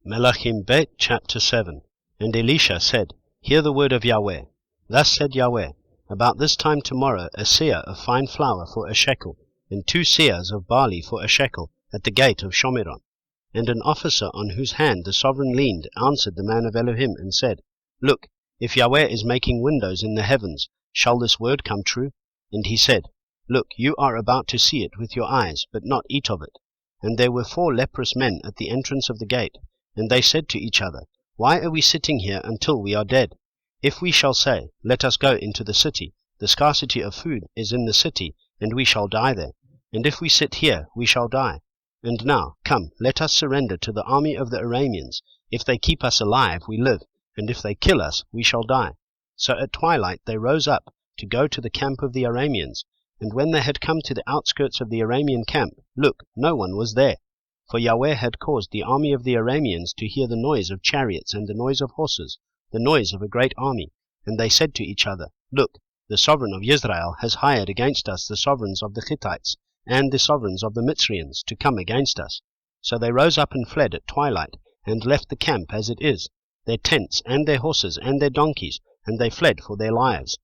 Melaख़im Bet, chapter 7. And Elisha said, Hear the word of Yahweh. Thus said Yahweh, About this time tomorrow a seah of fine flour for a shekel, and 2 seahs of barley for a shekel, at the gate of Shomeron. And an officer on whose hand the sovereign leaned answered the man of Elohim and said, Look, if Yahweh is making windows in the heavens, shall this word come true? And he said, Look, you are about to see it with your eyes, but not eat of it. And there were 4 leprous men at the entrance of the gate. And they said to each other, Why are we sitting here until we are dead? If we shall say, Let us go into the city, the scarcity of food is in the city, and we shall die there. And if we sit here, we shall die. And now, come, let us surrender to the army of the Arameans. If they keep us alive, we live, and if they kill us, we shall die. So at twilight they rose up to go to the camp of the Arameans. And when they had come to the outskirts of the Aramean camp, look, no one was there. For Yahweh had caused the army of the Arameans to hear the noise of chariots and the noise of horses, the noise of a great army. And they said to each other, Look, the sovereign of Israel has hired against us the sovereigns of the Hittites and the sovereigns of the Ministries to come against us. So they rose up and fled at twilight, and left the camp as it is, their tents and their horses and their donkeys, and they fled for their lives.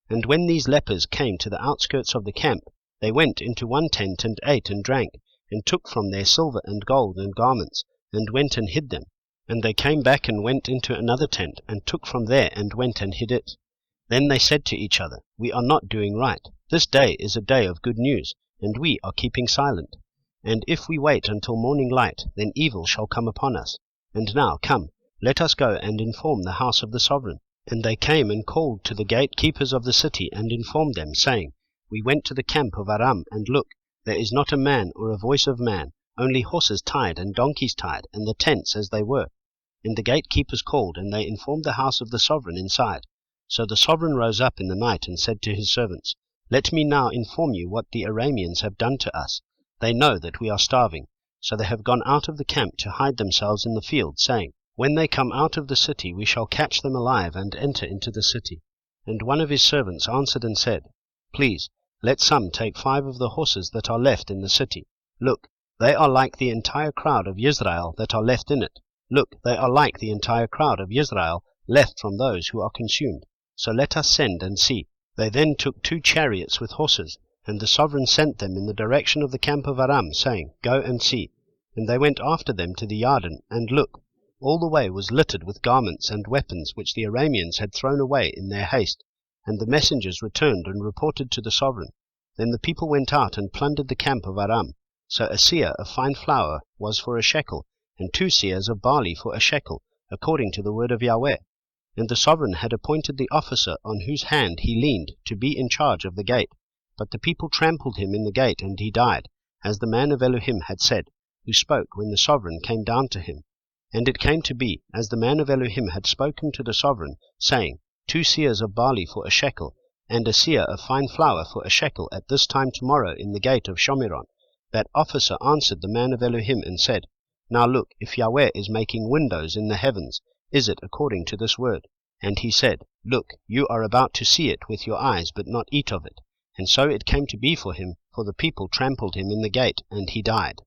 And when these lepers came to the outskirts of the camp, they went into one tent and ate and drank, and took from there silver and gold and garments, and went and hid them. And they came back and went into another tent, and took from there and went and hid it. Then they said to each other, We are not doing right. This day is a day of good news, and we are keeping silent. And if we wait until morning light, then evil shall come upon us. And now, come, let us go and inform the house of the sovereign. And they came and called to the gatekeepers of the city, and informed them, saying, We went to the camp of Aram, and look, there is not a man or a voice of man, only horses tied and donkeys tied, and the tents as they were. And the gatekeepers called, and they informed the house of the sovereign inside. So the sovereign rose up in the night, and said to his servants, Let me now inform you what the Arameans have done to us. They know that we are starving. So they have gone out of the camp to hide themselves in the field, saying, When they come out of the city, we shall catch them alive and enter into the city. And one of his servants answered and said, Please, let some take 5 of the horses that are left in the city. Look, they are like the entire crowd of Israel that are left in it. Look, they are like the entire crowd of Israel left from those who are consumed. So let us send and see. They then took 2 chariots with horses, and the sovereign sent them in the direction of the camp of Aram, saying, Go and see. And they went after them to the Yarden, and look, all the way was littered with garments and weapons which the Arameans had thrown away in their haste. And the messengers returned and reported to the sovereign. Then the people went out and plundered the camp of Aram. So a seah of fine flour was for a shekel, and 2 seahs of barley for a shekel, according to the word of Yahweh. And the sovereign had appointed the officer on whose hand he leaned to be in charge of the gate. But the people trampled him in the gate, and he died, as the man of Elohim had said, who spoke when the sovereign came down to him. And it came to be, as the man of Elohim had spoken to the sovereign, saying, 2 seahs of barley for a shekel, and a seah of fine flour for a shekel at this time tomorrow in the gate of Shomeron. That officer answered the man of Elohim and said, Now look, if Yahweh is making windows in the heavens, is it according to this word? And he said, Look, you are about to see it with your eyes, but not eat of it. And so it came to be for him, for the people trampled him in the gate, and he died.